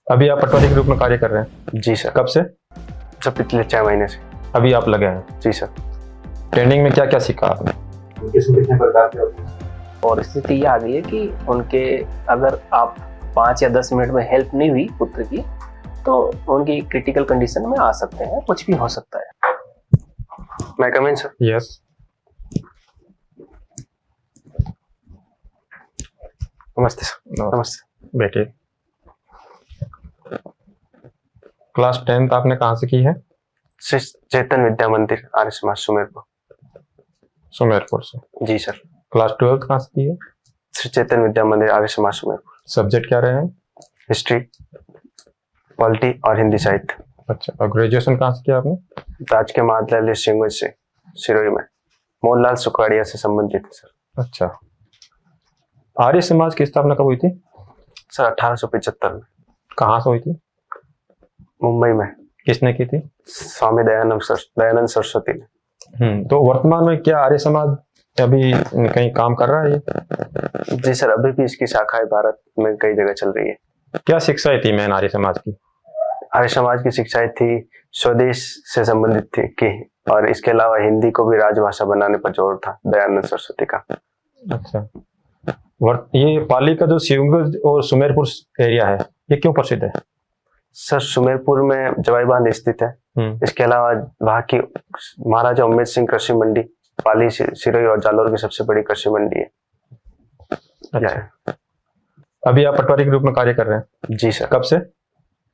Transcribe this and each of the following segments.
अभी आप पटवारी के रूप में कार्य कर रहे हैं? जी सर। कब से? सर पिछले 6 महीने से। अभी आप लगे हैं? जी सर। ट्रेनिंग में क्या क्या सीखा आपने? कितने प्रकार के होते हैं? और स्थिति ये आ गई है कि उनके अगर आप 5 या 10 मिनट में हेल्प नहीं हुई पुत्र की, तो उनकी क्रिटिकल कंडीशन में आ सकते हैं, कुछ भी हो सकता है। मैं कम इन सर? यस। नमस्ते सर। नमस्ते। बैठिए। क्लास 10th आपने कहाँ से की है? श्री चैतन्य विद्या मंदिर आर्य समाज सुमेरपुर। सुमेरपुर से। जी सर। क्लास 12th कहाँ से की है? श्री चैतन्य विद्या मंदिर आर्य समाज सुमेरपुर। सब्जेक्ट क्या रहे हैं? हिस्ट्री, पॉलिटी और हिंदी साहित्य। अच्छा, और ग्रेजुएशन कहाँ से किया आपने? राजकीय महाविद्यालय सिंगुज से सिरोही में, मोहनलाल सुखवाड़िया से संबंधित है सर। अच्छा, आर्य समाज की स्थापना कब हुई थी? सर 1875 में। कहाँ से हुई थी? मुंबई में। किसने की थी? स्वामी दयानंद सरस्वती ने। तो वर्तमान में क्या आर्य समाज अभी कहीं काम कर रहा है ये? जी सर, अभी भी इसकी शाखाएं भारत में कई जगह चल रही है। क्या शिक्षाएं थी मेन आर्य समाज की? आर्य समाज की शिक्षाएं थी स्वदेश से संबंधित थी कि, और इसके अलावा हिंदी को भी राजभाषा बनाने पर जोर था दयानंद सरस्वती का। अच्छा, ये पाली का जो सिंगुज और सुमेरपुर एरिया है, ये क्यों प्रसिद्ध है? सर सुमेरपुर में जवाई बांध स्थित है। इसके अलावा वहाँ की महाराजा उम्मेद सिंह कृषि मंडी पाली, सिरोही और जालौर की सबसे बड़ी कृषि मंडी है। अच्छा। अभी आप पटवारी के रूप में कार्य कर रहे हैं? जी सर। कब से?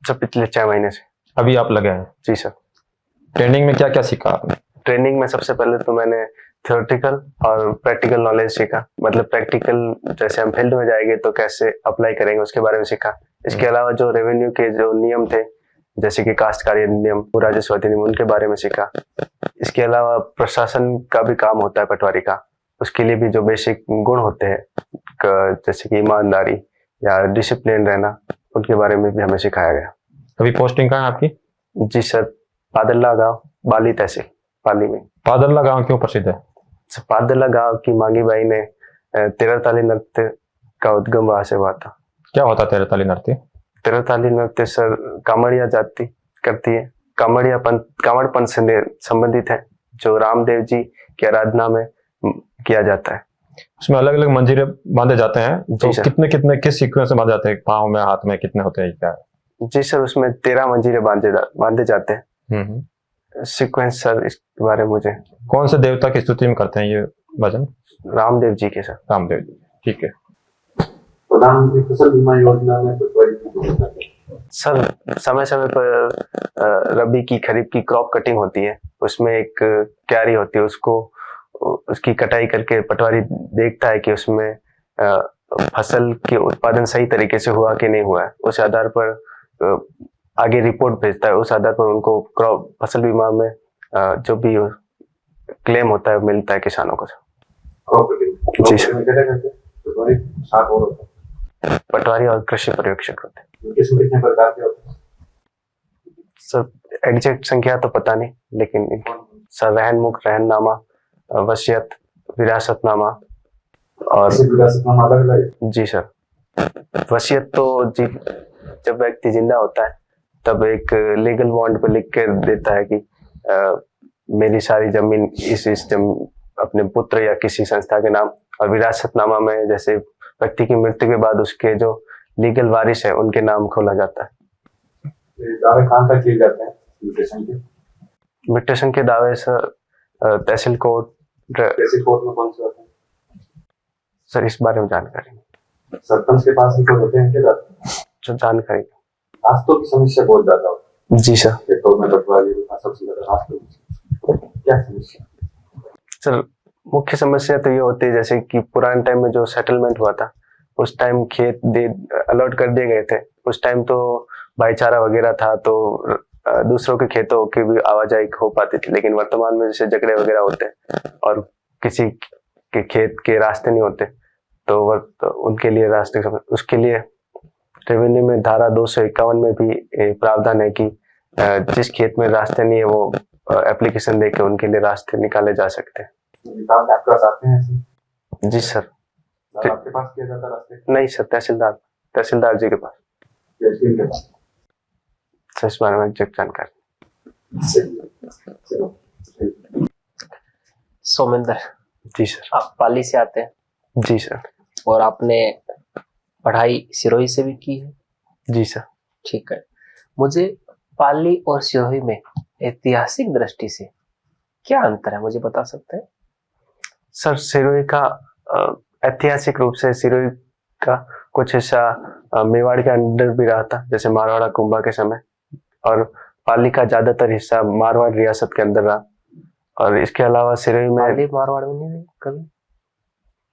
सर पिछले 6 महीने से। अभी आप लगे हैं? जी सर। ट्रेनिंग में क्या क्या सीखा आपने? ट्रेनिंग में सबसे पहले तो मैंने थ्योरेटिकल और प्रैक्टिकल नॉलेज सीखा। मतलब प्रैक्टिकल जैसे हम फील्ड में जाएंगे तो कैसे अप्लाई करेंगे उसके बारे में सीखा। इसके अलावा जो रेवेन्यू के जो नियम थे, जैसे कि काश्तकारी नियम, राजस्व अधिनियम, उनके बारे में सीखा। इसके अलावा प्रशासन का भी काम होता है पटवारी का, उसके लिए भी जो बेसिक गुण होते हैं जैसे कि ईमानदारी या डिसिप्लिन रहना, उनके बारे में भी हमें सिखाया गया। अभी पोस्टिंग कहाँ है आपकी? जी सर, पादल्ला गांव, बाली तहसील, पाली में। पादल्ला गांव क्यों प्रसिद्ध है? पादल्ला गांव की मांगी बाई ने तेरहताली नृत्य का उद्गम वहां से हुआ था। क्या होता है तेरहताली नृत्य? तेरहताली नृत्य सर कामड़िया जाति करती है। कामड़िया पंथ, कांवड़ पंथ से संबंधित है, जो रामदेव जी की आराधना में किया जाता है। उसमें अलग अलग मंजीरे बांधे जाते हैं, तो कितने कितने किस सीक्वेंस में बांधे जाते हैं? पाँव में, हाथ में कितने होते हैं क्या? जी सर, उसमें 13 मंजीरे बांधे जाते हैं। सीक्वेंस सर इसके बारे में मुझे। कौन से देवता की स्तुति में करते हैं ये भजन? रामदेव जी के सर। रामदेव जी, ठीक है। प्रधानमंत्री फसल बीमा योजना में पटवारी सर समय समय पर रबी की, खरीफ की क्रॉप कटिंग होती है, उसमें एक क्यारी होती है, उसको उसकी कटाई करके पटवारी देखता है कि उसमें फसल के उत्पादन सही तरीके से हुआ कि नहीं हुआ है। उस आधार पर आगे रिपोर्ट भेजता है। उस आधार पर उनको क्रॉप फसल बीमा में जो भी क्लेम होता है मिलता है किसानों को। जी सर। पटवारी और कृषि पर्यवेक्षक होते हैं। कितने प्रकार के होते हैं? सर एग्जैक्ट संख्या तो पता नहीं, लेकिन सर रहनमुख, रहननामा, वसीयत, विरासतनामा और विरासतनामा अलग अलग। जी सर। वसीयत तो जी जब व्यक्ति जिंदा होता है तब एक लीगल बॉन्ड पर लिख कर देता है कि मेरी सारी जमीन इस अपने पुत्र या किसी संस्था के नाम। और विरासतनामा में जैसे व्यक्ति की मृत्यु के बाद उसके जो लीगल वारिस है उनके नाम खोला जाता है। दावे कहाँ तक किए जाते हैं म्यूटेशन के? म्यूटेशन के दावे सर तहसील कोर्ट में कौन से होते हैं? सर इस बारे में जानकारी नहीं। सरपंच के पास भी होते हैं क्या? जानकारी। रास्तों की समस्या बहुत ज्यादा होती है। जी सर। तो मैं पटवारी सबसे ज्यादा रास्तों की क्या समस्या? सर मुख्य समस्या तो ये होती है जैसे कि पुराने टाइम में जो सेटलमेंट हुआ था उस टाइम खेत अलॉट कर दिए गए थे। उस टाइम तो भाईचारा वगैरह था, तो दूसरों के खेतों की भी आवाजाही हो पाती थी। लेकिन वर्तमान में जैसे झगड़े वगैरह होते हैं और किसी के खेत के रास्ते नहीं होते, तो उनके लिए रास्ते, उसके लिए रेवेन्यू में धारा 251 में भी प्रावधान है कि जिस खेत में रास्ते नहीं है वो एप्लीकेशन देके उनके लिए रास्ते निकाले जा सकते हैं। आते हैं? जी सर। आपके पास किया जाता रास्ते? नहीं सर, तहसीलदार जी के पास। सर इस बारे में एग्जैक्ट जानकारी। चलो। सोमेंद्र, जी सर। आप पाली से आते हैं जी सर। और आपने पढ़ाई सिरोही से भी की है। जी सर। ठीक है, मुझे पाली और सिरोही में ऐतिहासिक दृष्टि से क्या अंतर है मुझे बता सकते हैं? सर सिरोही का ऐतिहासिक रूप से सिरोही का कुछ हिस्सा मेवाड़ के अंडर भी रहा था, जैसे मारवाड़ा कुंभा के समय, और पाली का ज्यादातर हिस्सा मारवाड़ रियासत के अंदर रहा। और इसके अलावा सिरोही में पाली मारवाड़ में नहीं रही कभी?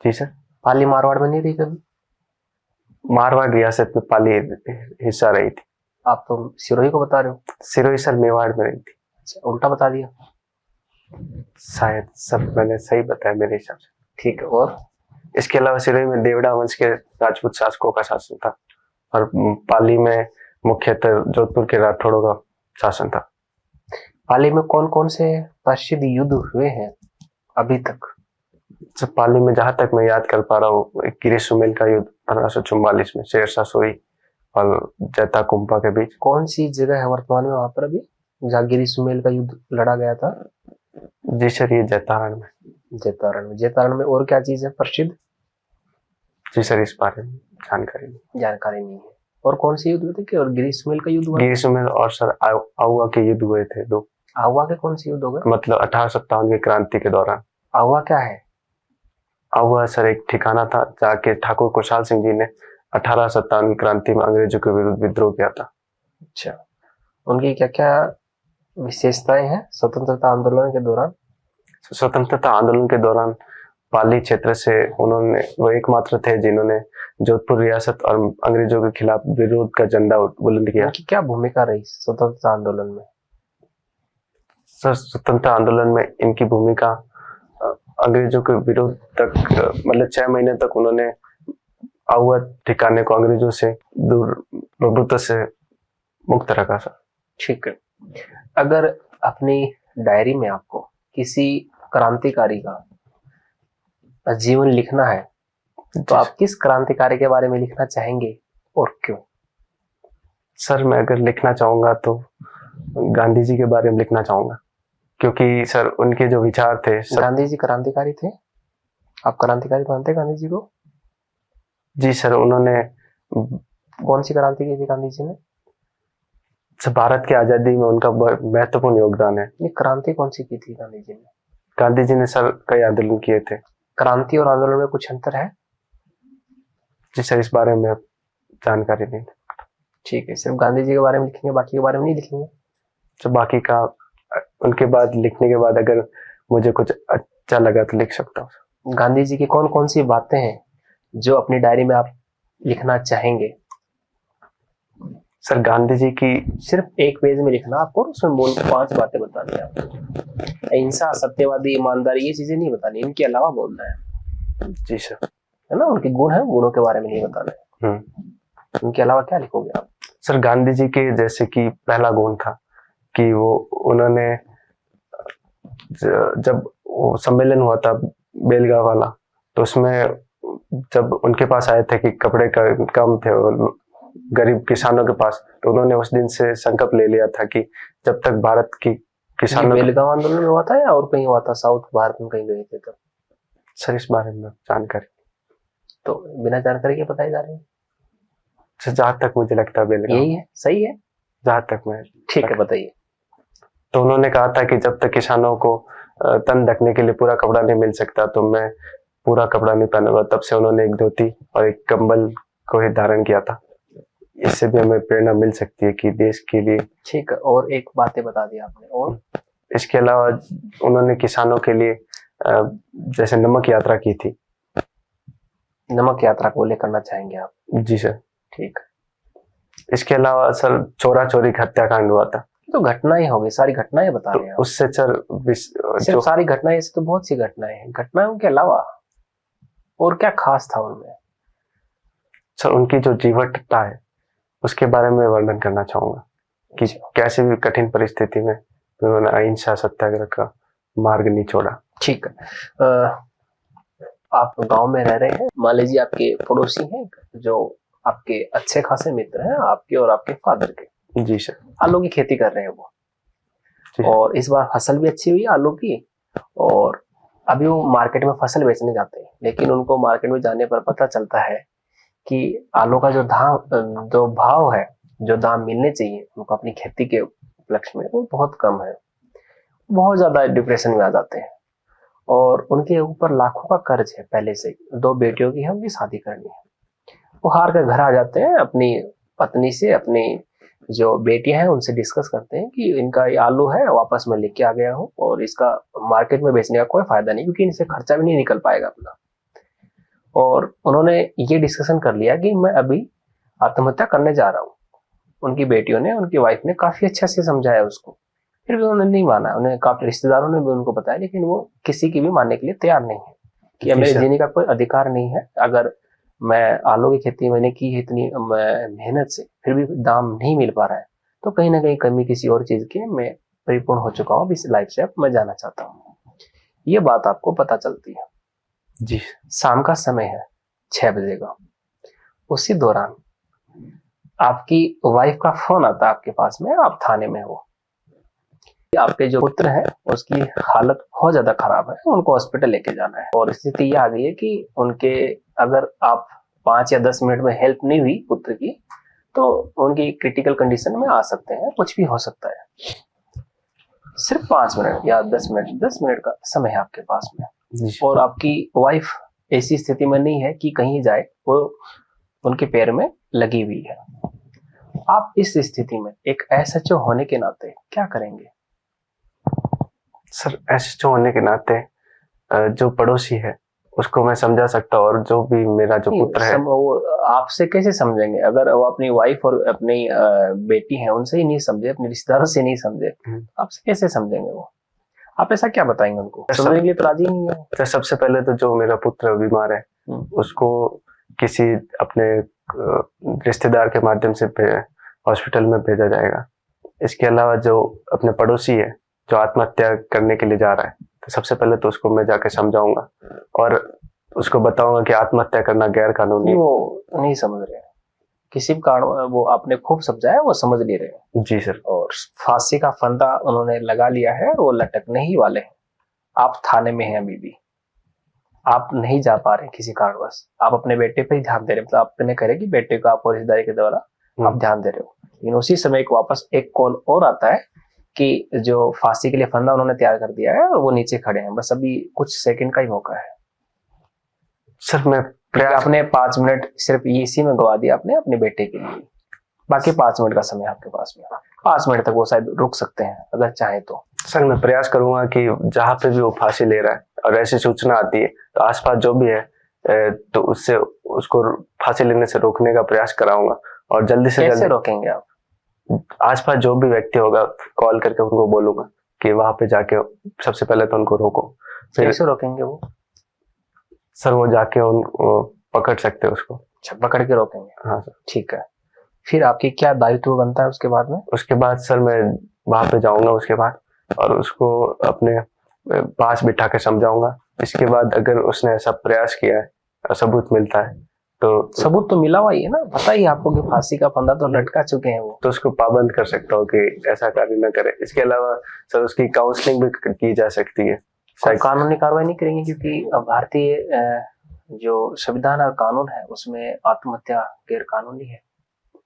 जी सर। पाली मारवाड़ में नहीं रही कभी? मारवाड़ रियासत में पाली हिस्सा रही थी। आप तो सिरोही को बता रहे हो। सिरोही सर मेवाड़ में रही थी। अच्छा, उल्टा बता दिया। शायद सर मैंने सही बताया मेरे हिसाब से। ठीक है, और इसके अलावा सिरोही में देवड़ा वंश के राजपूत शासकों का शासन था, और पाली में मुख्यतः जोधपुर के राठौड़ों का शासन था। पाली में कौन कौन से प्रसिद्ध युद्ध हुए हैं अभी तक? सर पाली में जहां तक मैं याद कर पा रहा हूँ, गिरी सुमेल का युद्ध 1544 में शेरशाह सूरी और जैता कुंभा के बीच। कौन सी जगह है वर्तमान में वहां पर अभी जहाँ गिरी सुमेल का युद्ध लड़ा गया था? जी सर, ये जैतारण में। जैतारण में। जैतारण में और क्या चीज है प्रसिद्ध? जी सर, इस बारे में जानकारी नहीं है। और कौन से युद्ध हुए थे? और गिरी सुमेल का युद्ध हुआ? गिरी सुमेल और सर आहुआ के युद्ध हुए थे 2। आहुआ के कौन से युद्ध हो गए? मतलब 1857 की क्रांति के दौरान। आहुआ क्या है? आहुआ सर एक ठिकाना था जाके ठाकुर खुशहाल सिंह जी ने 1857 की क्रांति में अंग्रेजों के विरुद्ध विद्रोह किया था। अच्छा, उनकी क्या क्या विशेषताएं हैं स्वतंत्रता आंदोलन के दौरान? स्वतंत्रता आंदोलन के दौरान पाली क्षेत्र से उन्होंने, वो एकमात्र थे जिन्होंने जोधपुर रियासत और अंग्रेजों के खिलाफ विरोध का झंडा बुलंद किया। उनकी क्या भूमिका रही स्वतंत्रता आंदोलन में? सर स्वतंत्रता आंदोलन में इनकी भूमिका अंग्रेजों के विरोध तक, मतलब 6 महीने तक उन्होंने आहुआ ठिकाने को अंग्रेजों से दूर, प्रभुत्व से मुक्त रखा सर। ठीक है, अगर अपनी डायरी में आपको किसी क्रांतिकारी का जीवन लिखना है तो आप किस क्रांतिकारी के बारे में लिखना चाहेंगे और क्यों? सर मैं अगर लिखना चाहूंगा तो गांधी जी के बारे में लिखना चाहूंगा, क्योंकि सर उनके जो विचार थे गांधी जी क्रांतिकारी थे? आप क्रांतिकारी मानते हैं गांधी जी को? जी सर, उन्होंने कौन सी क्रांति की थी गांधी जी ने? सर भारत की आजादी में उनका महत्वपूर्ण योगदान है। ये क्रांति कौन सी की थी गांधी जी ने? गांधी जी ने सर कई आंदोलन किए थे। क्रांति और आंदोलन में कुछ अंतर है? जी सर, इस बारे में जानकारी नहीं। ठीक है, सिर्फ गांधी जी के बारे में लिखेंगे, बाकी के बारे में नहीं लिखेंगे? तो बाकी का उनके बाद लिखने के बाद अगर मुझे कुछ अच्छा लगा तो लिख सकता हूँ। गांधी जी की कौन कौन सी बातें हैं जो अपनी डायरी में आप लिखना चाहेंगे? सर गांधी जी की सिर्फ एक पेज में लिखना आपको, उसमें मूल 5 बातें बतानी है आपको। अहिंसा, सत्यवादी, ईमानदारी, ये चीजें नहीं बतानी, इनके अलावा बोलना है। जी सर, है ना, उनके गुण है, गुणों के बारे में नहीं बताना है। उनके अलावा क्या लिखोगे आप? सर गांधी जी के जैसे कि पहला गुण था कि वो उन्होंने जब वो सम्मेलन हुआ था बेलगांव वाला, तो उसमें जब उनके पास आए थे कि कपड़े का कम थे गरीब किसानों के पास, तो उन्होंने उस दिन से संकल्प ले लिया था कि जब तक भारत की किसानों, बेलगांव आंदोलन में हुआ था या और कहीं हुआ था? साउथ भारत में कहीं गए थे तब? सर इस बारे में जानकारी तो बिना जानकारी के बताई जा रही है? जहां तक मुझे लगता है बेलगांव यही है, सही है, जहां तक मैं। ठीक है, बताइए। तो उन्होंने कहा था कि जब तक किसानों को तन ढकने के लिए पूरा कपड़ा नहीं मिल सकता तो मैं पूरा कपड़ा नहीं पहनूंगा। तब से उन्होंने एक धोती और एक कंबल को ही धारण किया था। इससे भी हमें प्रेरणा मिल सकती है कि देश के लिए। ठीक है, और एक बातें बता दी आपने। और इसके अलावा उन्होंने किसानों के लिए जैसे नमक यात्रा की थी। नमक यात्रा को लेकर करना चाहेंगे आप? जी सर। ठीक। इसके अलावा सर चोरा चोरी हत्याकांड हुआ था, तो घटनाएं हो गई, सारी घटनाएं बता रहे हैं आप। उससे सर सिर्फ सारी घटनाएं, इससे तो बहुत सी घटनाएं हैं। घटनाओं के अलावा और क्या खास था उनमें? सर उनकी जो जीवटता है उसके बारे में वर्णन करना चाहूंगा कि कैसे भी कठिन परिस्थिति में उन्होंने अहिंसा सत्याग्रह का मार्ग नहीं छोड़ा। ठीक है, आप गांव में रह रहे हैं, मान लीजिए आपके पड़ोसी हैं जो आपके अच्छे खासे मित्र हैं, आपके और आपके फादर के, जी सर। आलू की खेती कर रहे हैं वो, जी। और इस बार फसल भी अच्छी हुई आलू की, और अभी वो मार्केट में फसल बेचने जाते हैं, लेकिन उनको मार्केट में जाने पर पता चलता है कि आलू का जो भाव है, जो दाम मिलने चाहिए उनको अपनी खेती के उपलक्ष्य में, वो बहुत कम है। बहुत ज्यादा डिप्रेशन में आ जाते हैं, और उनके ऊपर लाखों का कर्ज है पहले से, 2 बेटियों की है, उनकी शादी करनी है। वो हार कर घर आ जाते हैं, अपनी पत्नी से, अपनी जो बेटियां हैं उनसे डिस्कस करते हैं कि इनका ये आलू है, वापस मैं लेके आ गया हूँ, और इसका मार्केट में बेचने का कोई फायदा नहीं, क्योंकि इनसे खर्चा भी नहीं निकल पाएगा अपना। और उन्होंने ये डिस्कशन कर लिया कि मैं अभी आत्महत्या करने जा रहा हूँ। उनकी बेटियों ने, उनकी वाइफ ने काफी अच्छे से समझाया उसको, फिर भी उन्होंने नहीं माना। उन्हें काफी रिश्तेदारों ने भी उनको बताया, लेकिन वो किसी की भी मानने के लिए तैयार नहीं है कि मेरे जीने का कोई अधिकार नहीं है। अगर मैं आलू की खेती मैंने की है इतनी मेहनत से, फिर भी दाम नहीं मिल पा रहा है, तो कहीं ना कहीं कमी किसी और चीज की, मैं परिपूर्ण हो चुका हूँ इस लाइफ से, अब मैं जाना चाहता हूँ। ये बात आपको पता चलती है। जी। शाम का समय है, 6 बजे का। उसी दौरान आपकी वाइफ का फोन आता है आपके पास में, आप थाने में हो। आपके जो पुत्र है उसकी हालत बहुत ज्यादा खराब है, उनको हॉस्पिटल लेके जाना है, और स्थिति ये आ गई है कि उनके, अगर आप 5 या 10 मिनट में हेल्प नहीं हुई पुत्र की, तो उनकी क्रिटिकल कंडीशन में आ सकते हैं, कुछ भी हो सकता है। सिर्फ 5 मिनट या 10 मिनट का समय है आपके पास में, और आपकी वाइफ ऐसी स्थिति में नहीं है कि कहीं जाए, वो उनके पैर में लगी हुई है। आप इस स्थिति में एक एसएचओ होने के नाते क्या करेंगे? सर, एसएचओ होने के नाते जो पड़ोसी है उसको मैं समझा सकता हूँ, और जो भी मेरा जो पुत्र है वो आपसे कैसे समझेंगे? अगर वो अपनी वाइफ और अपनी बेटी है उनसे ही नहीं समझे, अपने रिश्तेदारों से नहीं समझे, आपसे कैसे समझेंगे वो? आप ऐसा क्या बताएंगे उनको? समझने के लिए तो राजी नहीं है। तो सबसे पहले तो जो मेरा पुत्र बीमार है उसको किसी अपने रिश्तेदार के माध्यम से हॉस्पिटल में भेजा जाएगा। इसके अलावा जो अपने पड़ोसी है जो आत्महत्या करने के लिए जा रहा है, तो सबसे पहले तो उसको मैं जाके समझाऊंगा और उसको बताऊंगा कि आत्महत्या करना गैर कानूनी। वो नहीं समझ रहे, किसी भी कारण वो आपने खूब समझाया, वो समझ नहीं रहे। जी सर। और फांसी का फंदा उन्होंने लगा लिया है, वो लटकने ही वाले हैं। आप थाने में हैं अभी भी, आप नहीं जा पा रहे किसी कारणवश, आप अपने बेटे पे ही ध्यान दे रहे, मतलब आपने कह रहे कि बेटे को आप फौजदारी के द्वारा आप ध्यान दे रहे हो, लेकिन उसी समय एक वापस एक कॉल और आता है कि जो फांसी के लिए फंदा उन्होंने तैयार कर दिया है और वो नीचे खड़े हैं, बस अभी कुछ सेकंड का ही मौका है। सर मैं आपने 5 मिनट सिर्फ इसी में गवा दिया आपने अपने बेटे के लिए, बाकी 5 मिनट का समय आपके पास में, 5 मिनट तक वो शायद रुक सकते हैं अगर चाहे तो। सर मैं प्रयास करूंगा कि जहाँ पे भी वो फांसी ले रहा है और ऐसी सूचना आती है तो आसपास जो भी है तो उससे उसको फांसी लेने से रोकने का प्रयास कराऊंगा, और जल्दी से कैसे रोकेंगे आप? आसपास जो भी व्यक्ति होगा कॉल करके उनको बोलूंगा कि वहां पे जाके सबसे पहले तो उनको रोको। फिर कैसे रोकेंगे वो? सर वो जाके उनको पकड़ सकते हैं उसको। अच्छा, पकड़ के रोकेंगे। हाँ सर। ठीक है, फिर आपकी क्या दायित्व बनता है उसके बाद में? उसके बाद सर मैं वहां पे जाऊंगा उसके बाद, और उसको अपने पास बिठा के समझाऊंगा। इसके बाद अगर उसने ऐसा प्रयास किया है और सबूत मिलता है तो सबूत तो मिला हुआ ही है ना, पता ही आपको कि फांसी का फंदा तो लटका चुके हैं वो, तो उसको पाबंद कर सकता हूँ कि ऐसा कार्य न करे। इसके अलावा सर उसकी काउंसलिंग भी की जा सकती है। कानूनी कार्रवाई नहीं करेंगे क्योंकि भारतीय जो संविधान और कानून है उसमें आत्महत्या गैर कानूनी है।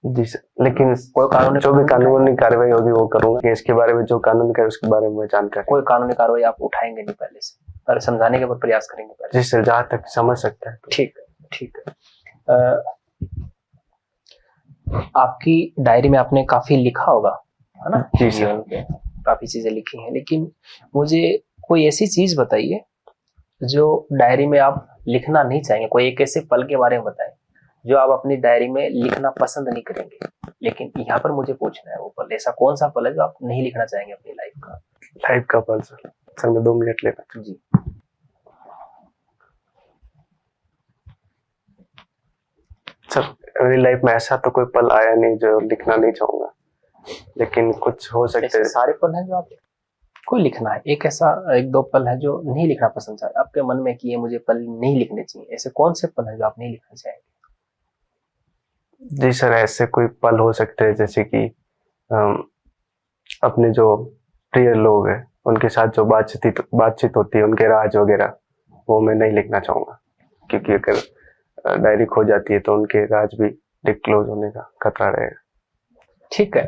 जी सर, लेकिन कोई कानूनी जो भी कानूनी कार्रवाई होगी वो करूंगा। इसके बारे में जो कानून का उसके बारे में जानकारी, कोई कानूनी कार्रवाई आप उठाएंगे नहीं पहले से, पर समझाने के प्रयास करेंगे पहले? जी सर, जहाँ तक समझ सकते हैं। ठीक है, ठीक है। आपकी डायरी में आपने काफी लिखा होगा, है ना? जी सर, काफी चीजें लिखी हैं, लेकिन मुझे कोई ऐसी चीज बताइए जो डायरी में आप लिखना नहीं चाहेंगे। कोई एक ऐसे पल के बारे में बताएं जो आप अपनी डायरी में लिखना पसंद नहीं करेंगे, लेकिन यहाँ पर मुझे पूछना है वो पल, ऐसा कौन सा पल है जो आप नहीं लिखना चाहेंगे अपनी लाइफ का पल? सर मैं 2 मिनट लेना जी। सर मेरी लाइफ में ऐसा तो कोई पल आया नहीं जो लिखना नहीं चाहूंगा, लेकिन कुछ हो सकते हैं। सारे पल हैं जो आप कोई लिखना है, एक ऐसा 1-2 पल है जो नहीं लिखना पसंद है आपके मन में कि ये मुझे पल नहीं लिखने चाहिए, ऐसे कौन से पल है जो आप नहीं लिखना चाहेंगे? जी सर, ऐसे कोई पल हो सकते हैं जैसे कि अपने जो प्रिय लोग हैं उनके साथ जो बातचीत होती है, उनके राज वगैरह, वो मैं नहीं लिखना चाहूंगा, क्योंकि अगर डायरी खो जाती है तो उनके राज भी डिस्क्लोज होने का खतरा रहेगा। ठीक है।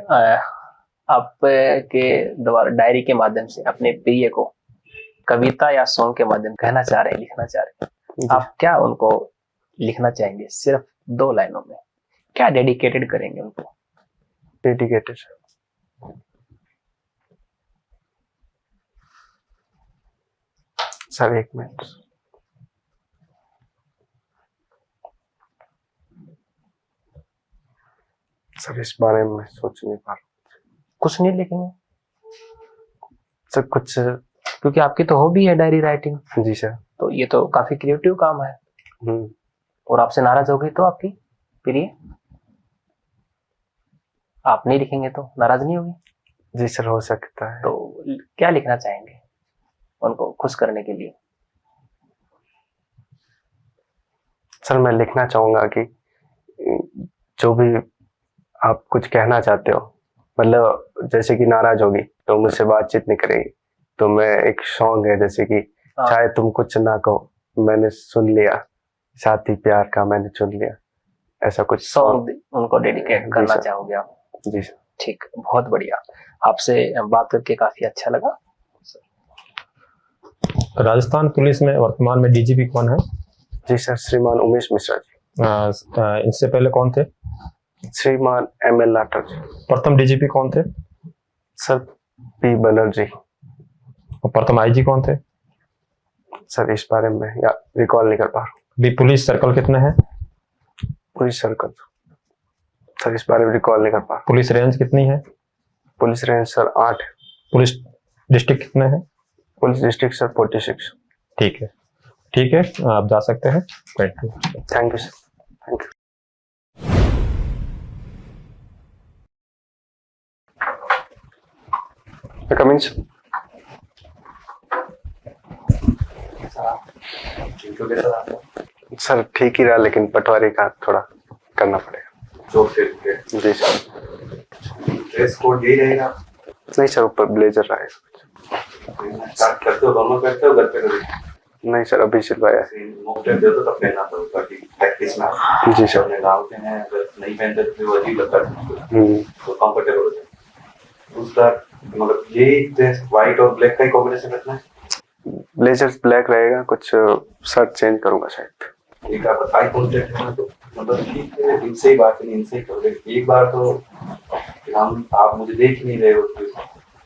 आपके द्वारा डायरी के माध्यम से अपने प्रिय को कविता या सॉन्ग के माध्यम कहना चाह रहे हैं, लिखना चाह रहे हैं, आप क्या उनको लिखना चाहेंगे? सिर्फ 2 लाइनों में क्या डेडिकेटेड करेंगे उनको? डेडिकेटेड सर, 1 मिनट सर, इस बारे में सोच नहीं पा रहा। कुछ नहीं लिखेंगे सर कुछ, क्योंकि आपकी तो हॉबी है डायरी राइटिंग, जी सर। तो ये तो काफी क्रिएटिव काम है। और आपसे नाराज हो गई तो आपकी प्रिय, आप नहीं लिखेंगे तो नाराज नहीं होगी? जी सर, हो सकता है। तो क्या लिखना चाहेंगे उनको खुश करने के लिए? सर मैं लिखना चाहूंगा कि जो भी आप कुछ कहना चाहते हो, मतलब जैसे कि नाराज होगी तो मुझसे बातचीत नहीं करेगी, तो मैं एक सॉन्ग है जैसे कि चाहे तुम कुछ ना कहो मैंने सुन लिया, साथी प्यार का मैंने चुन लिया, ऐसा कुछ सॉन्ग उनको डेडिकेट जी करना सर। चाहोगे आप? जी सर। ठीक, बहुत बढ़िया। आपसे बात करके काफी अच्छा लगा। राजस्थान पुलिस में वर्तमान में डीजीपी कौन है? जी सर, श्रीमान उमेश मिश्रा जी। इनसे पहले कौन थे? श्रीमान ML लाठर जी। प्रथम डीजीपी कौन थे? Sir P Banerjee. और प्रथम आईजी कौन थे? सर इस बारे में या रिकॉल नहीं कर पा रहा हूँ। भी पुलिस सर्कल कितने हैं? पुलिस सर्कल सर इस बारे में रिकॉल नहीं कर पा रहा। पुलिस रेंज कितनी है? पुलिस रेंज सर 8 है। पुलिस डिस्ट्रिक्ट कितने हैं? Police district sir 46। ठीक है, ठीक है, आप जा सकते हैं। Thank you. Thank you sir, thank you. Come in sir, ठीक ही रहा, लेकिन पटवारी का थोड़ा करना पड़ेगा। जॉब के जी सर। ड्रेस कोड यही रहेगा? नहीं सर, ऊपर ब्लेजर रहेगा। स्टार्ट करते हो, दोनों करते हो, घर पे कभी? नहीं सर, अभी सिलवाया है। मॉक टेस्ट दे दो तब पहनना तो ताकि प्रैक्टिस में जी सर। अपने गाँव के हैं, अगर नहीं पहनते तो फिर वो अजीब लगता है, तो कंफर्टेबल हो जाए। दूसरा मतलब यही ड्रेस व्हाइट और ब्लैक का ही कॉम्बिनेशन रखना है? ब्लेजर ब्लैक रहेगा, कुछ शर्ट चेंज करूंगा शायद। एक आप आई कॉन्टेक्ट है तो मतलब ठीक है, इनसे ही बात नहीं, इनसे ही कर दे एक बार तो। हम आप मुझे देख नहीं रहे हो तो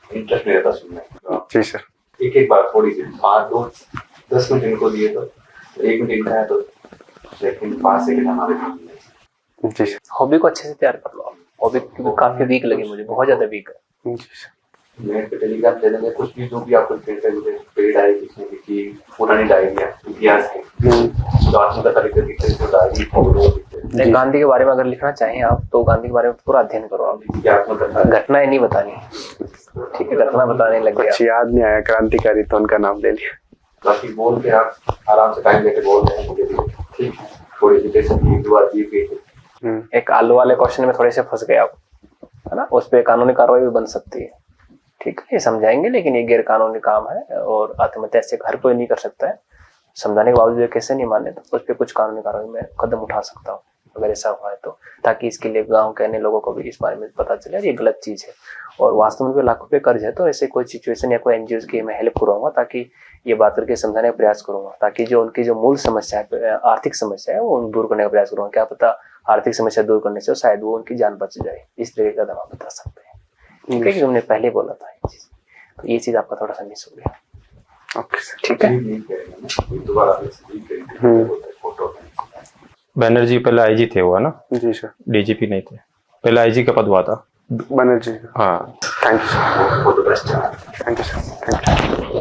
इंटरेस्ट नहीं रहता सुनने में। जी सर। एक एक बार थोड़ी सी 5-10 मिनट इनको दिए तो 1 मिनट इनका है तो, लेकिन 5 सेकंड हमारे सामने। जी सर। हॉबी को अच्छे से तैयार कर लो आप। हॉबी काफी वीक लगी मुझे, बहुत ज्यादा वीक है। जी सर। मेरे पे टेलीग्राम दे देंगे, कुछ भी जो भी आपको पेड़ डायरी लिखने की, पुरानी डायरी है इतिहास की, तो आत्मकथा तरीके की डायरी नहीं, गांधी के बारे में अगर लिखना चाहें आप तो गांधी के बारे में पूरा अध्ययन करो आप। आत्मकथा घटनाएं नहीं बतानी, ठीक है? घटना बताने लग गया। कुछ याद नहीं आया, क्रांतिकारी तो उनका नाम ले लिया। बाकी बोल के आप आराम से टाइम लेके बोल रहे हैं मुझे भी, ठीक है? थोड़ी सी पैसे की दुआ दी गई। एक आलू वाले क्वेश्चन में थोड़े से फंस गए आप, है ना? उस पर कानूनी कार्रवाई भी बन सकती है, ठीक है? ये समझाएंगे, लेकिन ये गैर कानूनी काम है और आत्महत्या से हर कोई नहीं कर सकता है। समझाने के बावजूद कैसे नहीं माने तो उस पर कुछ कानूनी कार्रवाई में कदम उठा सकता हूँ अगर ऐसा हुआ है तो, ताकि इसके लिए गाँव के अन्य लोगों को भी इस बारे में पता चले ये गलत चीज है। और वास्तव में लाखों रुपए कर्ज है, तो ऐसे कोई सिचुएशन या कोई एनजीओ की मैं हेल्प करूंगा, ताकि ये बात करके समझाने का प्रयास करूंगा, ताकि जो उनकी जो मूल समस्या है, आर्थिक समस्या है, वो दूर करने का प्रयास करूंगा। क्या पता आर्थिक समस्या दूर करने से शायद वो उनकी जान बच जाए। इस तरीके का कदम आप बता सकते हैं, ठीक है? कि तुमने पहले बोला था ये चीज, तो ये चीज आपका थोड़ा सा मिस हो गया। ओके सर, ठीक है। दोबारा फोटो बैनर्जी पहले आईजी थे वो, है ना? जी सर। डीजीपी नहीं थे, पहले आईजी का पद हुआ था। बनर्जी। हाँ। Thank you sir, photo best है। Thank you sir, thank you.